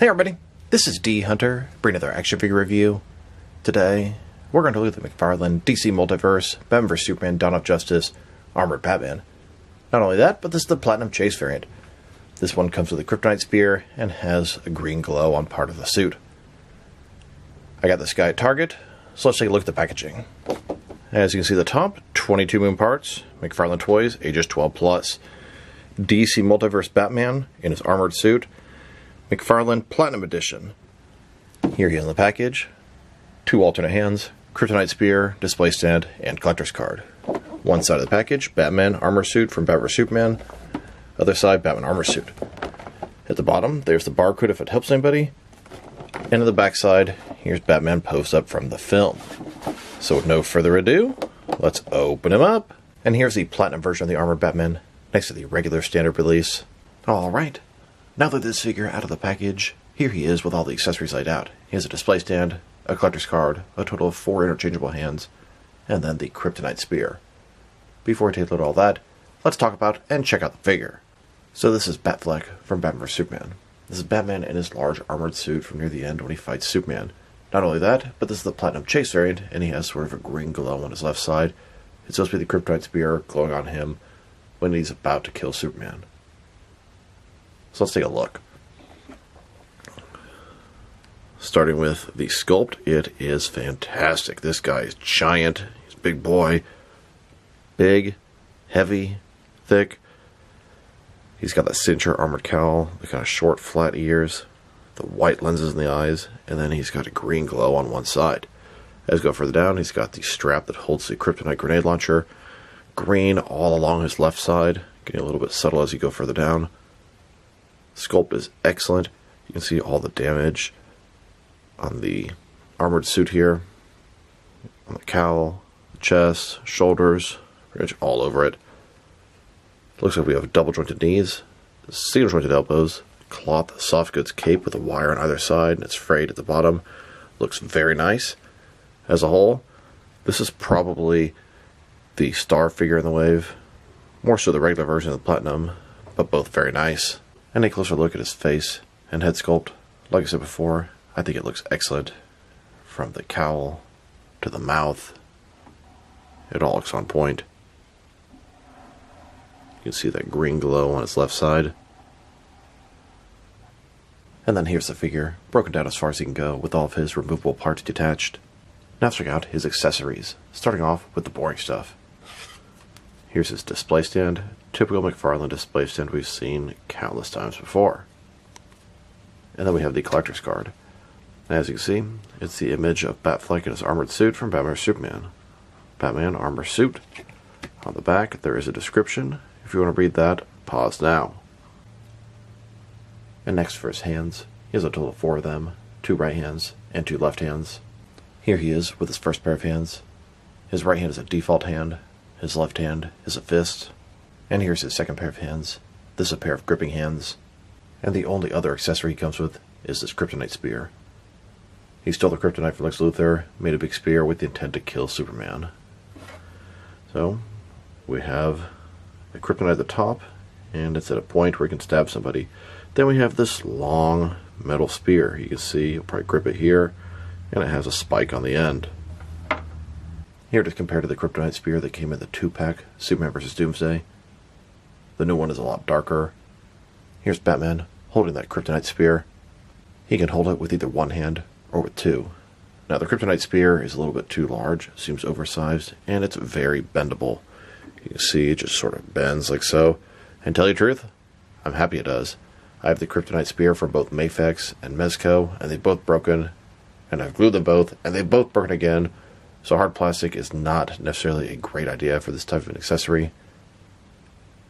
Hey everybody, this is D Hunter, bringing another action figure review. Today, we're going to look at the McFarlane DC Multiverse Batman vs Superman Dawn of Justice Armored Batman. Not only that, but this is the Platinum Chase variant. This one comes with a Kryptonite Spear and has a green glow on part of the suit. I got this guy at Target, so let's take a look at the packaging. As you can see at the top, 22 moving parts, McFarland toys, ages 12 plus. DC Multiverse Batman in his armored suit, McFarland Platinum Edition. Here he is in the package. 2 alternate hands, Kryptonite Spear, display stand, and collector's card. One side of the package, Batman armor suit from Batman vs Superman. Other side, Batman armor suit. At the bottom, there's the barcode if it helps anybody. And on the back side, here's Batman posed up from the film. So with no further ado, let's open him up. And here's the Platinum version of the armored Batman, next to the regular standard release. Alright. Now that this figure out of the package, here he is with all the accessories laid out. He has a display stand, a collector's card, a total of 4 interchangeable hands, and then the Kryptonite Spear. Before we take a look at all that, let's talk about and check out the figure. So this is Batfleck from Batman vs Superman. This is Batman in his large armored suit from near the end when he fights Superman. Not only that, but this is the Platinum Chase variant, and he has sort of a green glow on his left side. It's supposed to be the Kryptonite Spear glowing on him when he's about to kill Superman. So let's take a look. Starting with the sculpt, it is fantastic. This guy is giant. He's a big boy. Big, heavy, thick. He's got that signature armored cowl, the kind of short, flat ears, the white lenses in the eyes, and then he's got a green glow on one side. As we go further down, he's got the strap that holds the Kryptonite grenade launcher. Green all along his left side, getting a little bit subtle as you go further down. Sculpt is excellent. You can see all the damage on the armored suit here, on the cowl, the chest, shoulders, pretty much all over it. Looks like we have double jointed knees, single jointed elbows, cloth soft goods cape with a wire on either side, and it's frayed at the bottom. Looks very nice. As a whole, this is probably the star figure in the wave, more so the regular version of the Platinum, but both very nice. And a closer look at his face and head sculpt. Like I said before, I think it looks excellent. From the cowl to the mouth, it all looks on point. You can see that green glow on his left side. And then here's the figure, broken down as far as he can go, with all of his removable parts detached. Now let's check out his accessories, starting off with the boring stuff. Here's his display stand, typical McFarland display stand we've seen countless times before. And then we have the collector's card. And as you can see, it's the image of Batfleck in his armored suit from Batman vs Superman. Batman armor suit. On the back, there is a description. If you want to read that, pause now. And next for his hands, he has a total of 4 of them, 2 right hands and 2 left hands. Here he is with his first pair of hands. His right hand is a default hand, his left hand is a fist, and here's his second pair of hands. This is a pair of gripping hands, and the only other accessory he comes with is this Kryptonite Spear. He stole the Kryptonite from Lex Luthor, made a big spear with the intent to kill Superman. So, we have the Kryptonite at the top, and it's at a point where he can stab somebody. Then we have this long metal spear. You can see, you'll probably grip it here, and it has a spike on the end. Here to compare to the Kryptonite Spear that came in the 2-pack, Superman vs Doomsday. The new one is a lot darker. Here's Batman holding that Kryptonite Spear. He can hold it with either one hand or with 2. Now the Kryptonite Spear is a little bit too large, seems oversized, and it's very bendable. You can see it just sort of bends like so. And tell you the truth, I'm happy it does. I have the Kryptonite Spear from both Mafex and Mezco, and they've both broken, and I've glued them both, and they've both broken again. So hard plastic is not necessarily a great idea for this type of an accessory.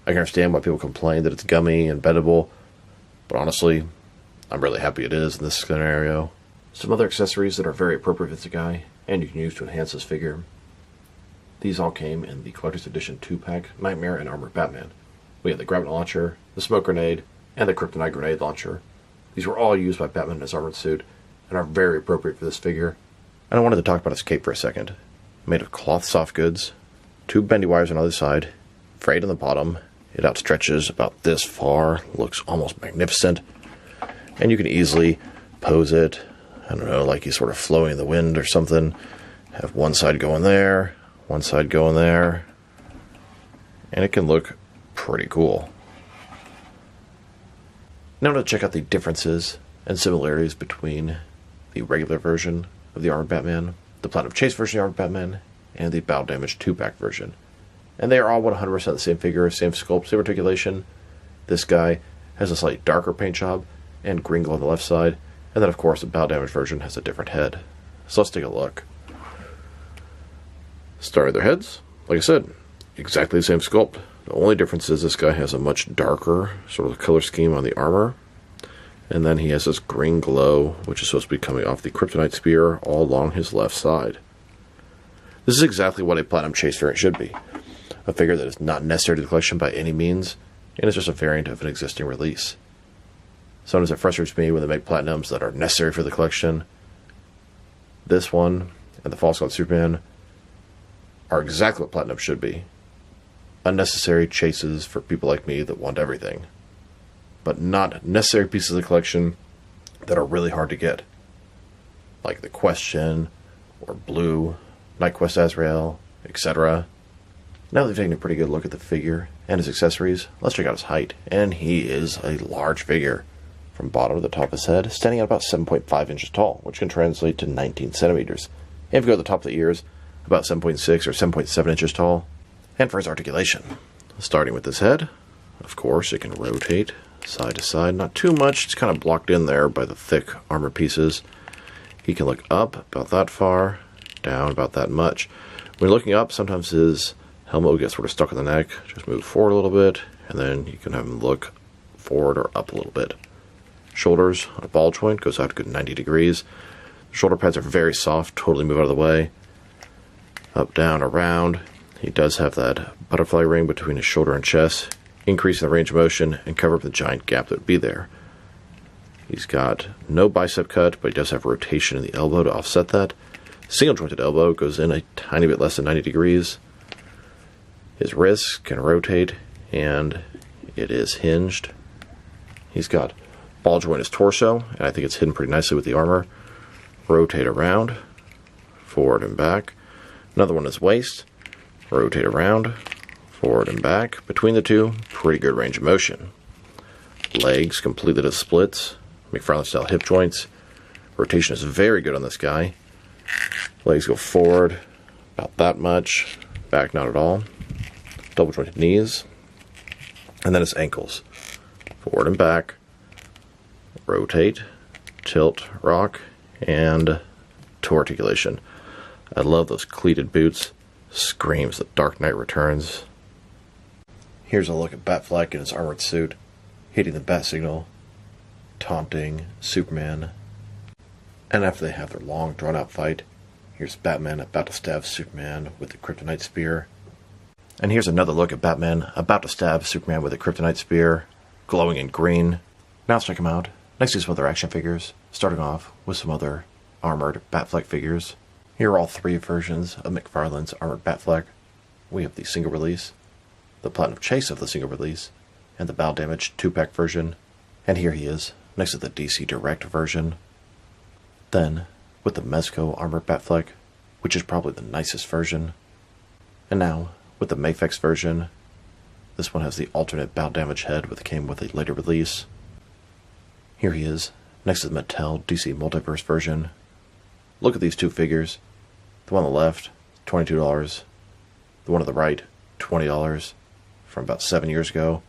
I can understand why people complain that it's gummy and bendable, but honestly, I'm really happy it is in this scenario. Some other accessories that are very appropriate for the guy, and you can use to enhance this figure. These all came in the Collector's Edition 2-pack Nightmare and Armored Batman. We have the gravity launcher, the smoke grenade, and the Kryptonite grenade launcher. These were all used by Batman in his armored suit, and are very appropriate for this figure. And I wanted to talk about his cape for a second. Made of cloth soft goods, 2 bendy wires on either side, frayed on the bottom. It outstretches about this far, looks almost magnificent. And you can easily pose it, I don't know, like he's sort of flowing in the wind or something. Have one side going there, one side going there. And it can look pretty cool. Now to check out the differences and similarities between the regular version of the Armored Batman, the Platinum Chase version of the Armored Batman, and the Battle Damage 2-pack version. And they are all 100% the same figure, same sculpt, same articulation. This guy has a slightly darker paint job and green glow on the left side. And then, of course, the Battle Damage version has a different head. So let's take a look. Starting with their heads, like I said, exactly the same sculpt. The only difference is this guy has a much darker sort of color scheme on the armor. And then he has this green glow, which is supposed to be coming off the Kryptonite Spear all along his left side. This is exactly what a Platinum Chase variant should be. A figure that is not necessary to the collection by any means, and is just a variant of an existing release. Sometimes it frustrates me when they make Platinums that are necessary for the collection. This one and the False God Superman are exactly what Platinum should be. Unnecessary chases for people like me that want everything. But not necessary pieces of the collection that are really hard to get. Like the Question, or Blue, Night Quest Azrael, etc. Now that we've taken a pretty good look at the figure and his accessories, let's check out his height. And he is a large figure. From bottom to the top of his head, standing at about 7.5 inches tall, which can translate to 19 centimeters. And if you go to the top of the ears, about 7.6 or 7.7 inches tall. And for his articulation, starting with his head, of course, it can rotate side to side. Not too much, it's kind of blocked in there by the thick armor pieces. He can look up about that far, down about that much. When looking up, sometimes his helmet will get sort of stuck in the neck. Just move forward a little bit, and then you can have him look forward or up a little bit. Shoulders on a ball joint goes out a good 90 degrees. The shoulder pads are very soft, totally move out of the way. Up, down, around. He does have that butterfly ring between his shoulder and chest, increasing the range of motion and cover up the giant gap that would be there. He's got no bicep cut, but he does have rotation in the elbow to offset that. Single jointed elbow goes in a tiny bit less than 90 degrees. His wrists can rotate, and it is hinged. He's got ball joint his torso, and I think it's hidden pretty nicely with the armor. Rotate around, forward and back. Another one is waist. Rotate around, forward and back. Between the two, pretty good range of motion. Legs completed as splits. McFarland style hip joints. Rotation is very good on this guy. Legs go forward about that much. Back not at all. Double jointed knees. And then his ankles. Forward and back. Rotate, tilt, rock, and toe articulation. I love those cleated boots. Screams that Dark Knight Returns. Here's a look at Batfleck in his armored suit, hitting the bat signal, taunting Superman. And after they have their long, drawn-out fight, here's Batman about to stab Superman with the Kryptonite Spear. And here's another look at Batman about to stab Superman with a Kryptonite Spear, glowing in green. Now let's check him out. Next to some other action figures, starting off with some other armored Batfleck figures. Here are all three versions of McFarland's armored Batfleck. We have the single release, the Platinum Chase of the single release, and the Battle Damage 2-pack version. And here he is, next to the DC Direct version. Then, with the Mezco armored Batfleck, which is probably the nicest version. And now, with the Mafex version. This one has the alternate Battle Damage head, which came with a later release. Here he is, next to the Mattel DC Multiverse version. Look at these two figures. The one on the left, $22. The one on the right, $20, from about 7 years ago.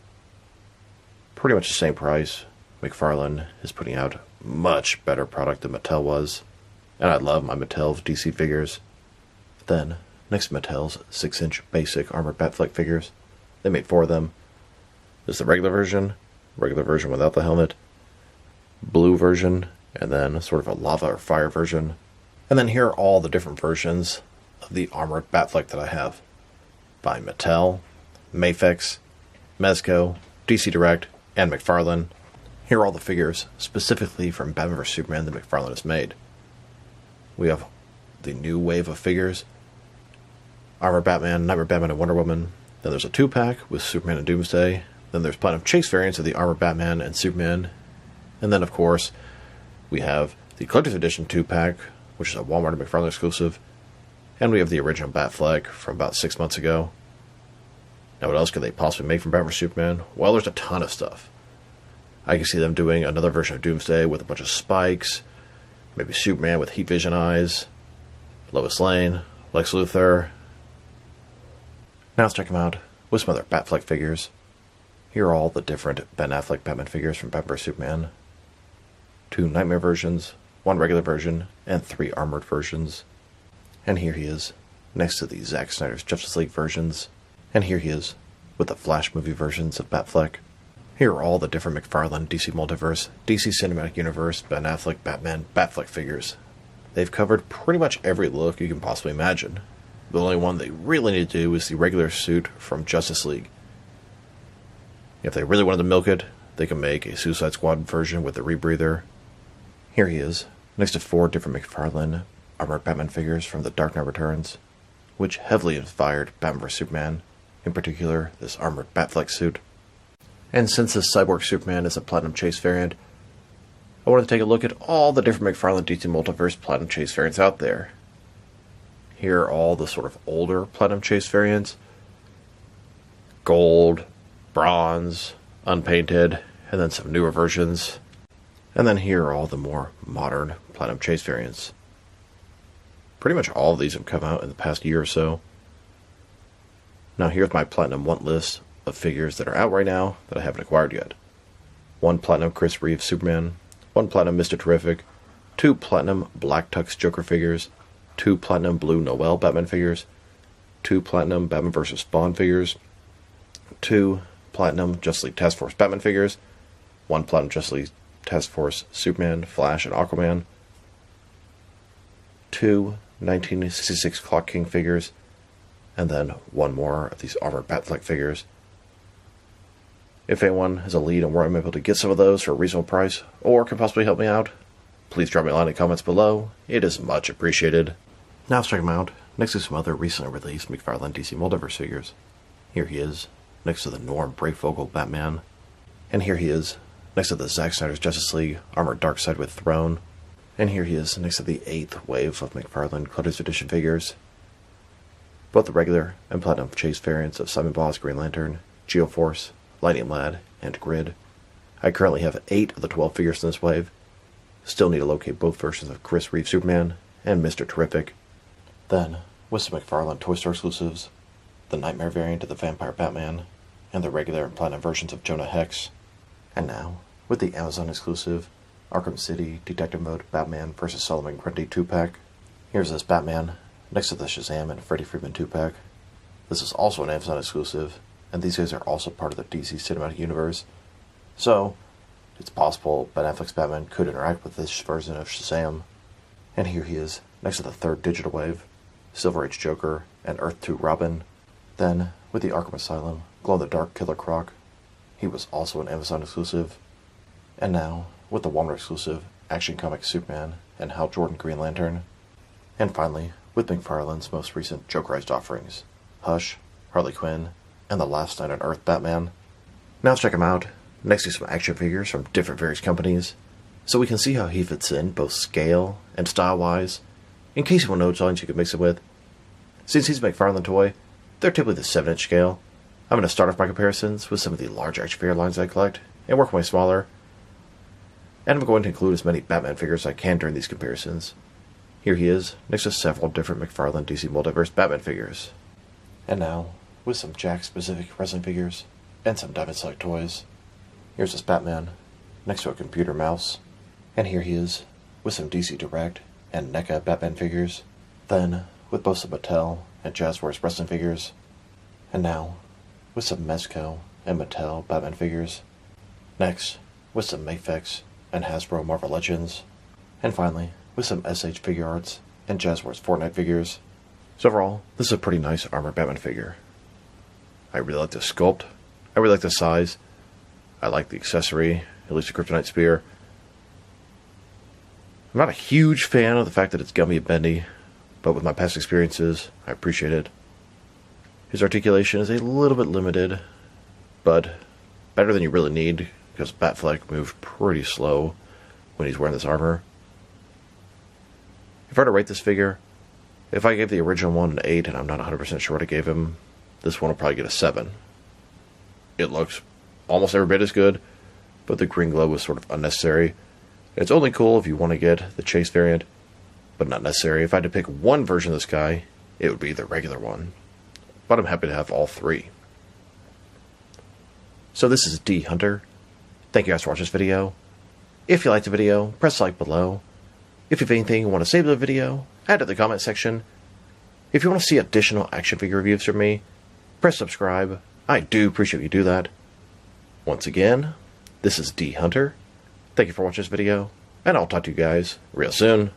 Pretty much the same price. McFarland is putting out much better product than Mattel was. And I love my Mattel DC figures. Then, next to Mattel's 6-inch basic armored Batfleck figures, they made 4 of them. There's the regular version without the helmet, blue version, and then sort of a lava or fire version. And then here are all the different versions of the armored Batfleck that I have. By Mattel, Mafex, Mezco, DC Direct, and McFarland. Here are all the figures specifically from Batman vs Superman that McFarland has made. We have the new wave of figures. Armored Batman, Nightmare Batman, and Wonder Woman. Then there's a 2-pack with Superman and Doomsday. Then there's Platinum Chase variants of the Armored Batman and Superman. And then, of course, we have the Collector's Edition 2-pack, which is a Walmart and McFarland exclusive. And we have the original Batfleck from about 6 months ago. Now, what else could they possibly make from Batman vs Superman? Well, there's a ton of stuff. I can see them doing another version of Doomsday with a bunch of spikes. Maybe Superman with heat vision eyes. Lois Lane. Lex Luthor. Now let's check them out with some other Batfleck figures. Here are all the different Ben Affleck Batman figures from Batman vs Superman. 2 Nightmare versions, 1 regular version, and 3 armored versions. And here he is, next to the Zack Snyder's Justice League versions. And here he is, with the Flash movie versions of Batfleck. Here are all the different McFarland DC Multiverse, DC Cinematic Universe, Ben Affleck Batman, Batfleck figures. They've covered pretty much every look you can possibly imagine. The only one they really need to do is the regular suit from Justice League. If they really wanted to milk it, they can make a Suicide Squad version with the rebreather. Here he is, next to 4 different McFarlane armored Batman figures from The Dark Knight Returns, which heavily inspired Batman vs Superman, in particular this armored Batfleck suit. And since this Cyborg Superman is a Platinum Chase variant, I wanted to take a look at all the different McFarland DC Multiverse Platinum Chase variants out there. Here are all the sort of older Platinum Chase variants. Gold, bronze, unpainted, and then some newer versions. And then here are all the more modern Platinum Chase variants. Pretty much all of these have come out in the past year or so. Now here's my Platinum want list of figures that are out right now that I haven't acquired yet. 1 Platinum Chris Reeve Superman, 1 Platinum Mr. Terrific, 2 Platinum Black Tux Joker figures, 2 Platinum Blue Noel Batman figures, 2 Platinum Batman vs. Spawn figures, 2 Platinum Justice League Task Force Batman figures, 1 Platinum Justice League Task Force Superman, Flash, and Aquaman, 2 1966 Clock King figures, and then 1 more of these armored Batfleck figures. If anyone has a lead on where I'm able to get some of those for a reasonable price, or can possibly help me out, please drop me a line in the comments below. It is much appreciated. Now let's check him out, next to some other recently released McFarland DC Multiverse figures. Here he is, next to the Norm Brayfogle Batman. And here he is, next to the Zack Snyder's Justice League Armored Darkseid with Throne. And here he is, next to the 8th wave of McFarland Collector's Edition figures. Both the regular and Platinum Chase variants of Simon Baugh's Green Lantern, Geoforce, Lightning Lad, and Grid. I currently have 8 of the 12 figures in this wave. Still need to locate both versions of Chris Reeve Superman and Mr. Terrific. Then, with some McFarland Toy Store exclusives, the Nightmare variant of the Vampire Batman, and the regular and Platinum versions of Jonah Hex. And now, with the Amazon exclusive Arkham City Detective Mode Batman vs. Solomon Grundy 2-pack. Here's this Batman, next to the Shazam and Freddie Freeman 2-pack. This is also an Amazon exclusive, and these guys are also part of the DC Cinematic Universe. So, it's possible Ben Affleck's Batman could interact with this version of Shazam. And here he is, next to the 3rd Digital Wave, Silver Age Joker, and Earth 2 Robin. Then, with the Arkham Asylum, Glow-in-the-Dark Killer Croc. He was also an Amazon exclusive. And now, with the Walmart exclusive Action Comics Superman and Hal Jordan Green Lantern. And finally, with McFarlane's most recent Jokerized offerings, Hush, Harley Quinn, and the Last Night on Earth Batman. Now let's check him out, next to some action figures from different various companies, so we can see how he fits in both scale and style-wise, in case you want to know which lines you can mix it with. Since he's a McFarlane toy, they're typically the 7-inch scale. I'm going to start off my comparisons with some of the large action figure lines I collect, and work my way smaller. And I'm going to include as many Batman figures as I can during these comparisons. Here he is, next to several different McFarland DC Multiverse Batman figures. And now, with some Jack-specific wrestling figures, and some Diamond Select toys. Here's this Batman, next to a computer mouse. And here he is, with some DC Direct and NECA Batman figures. Then, with both some Mattel and Jazzwares wrestling figures. And now, with some Mezco and Mattel Batman figures. Next, with some Mafex and Hasbro Marvel Legends. And finally, with some SH Figure Arts and Jazzwares Fortnite figures. So overall, this is a pretty nice armored Batman figure. I really like the sculpt, I really like the size, I like the accessory, at least the Kryptonite Spear. I'm not a huge fan of the fact that it's gummy and bendy, but with my past experiences, I appreciate it. His articulation is a little bit limited, but better than you really need, because Batfleck moved pretty slow when he's wearing this armor. If I were to rate this figure, if I gave the original one an 8, and I'm not 100% sure what I gave him, this one will probably get a 7. It looks almost every bit as good, but the green glow was sort of unnecessary. It's only cool if you want to get the chase variant, but not necessary. If I had to pick one version of this guy, it would be the regular one. But I'm happy to have all three. So this is D Hunter. Thank you guys for watching this video. If you liked the video, press like below. If you have anything you want to say to the video, add to the comment section. If you want to see additional action figure reviews from me, press subscribe. I do appreciate you do that. Once again, this is D Hunter. Thank you for watching this video, and I'll talk to you guys real soon.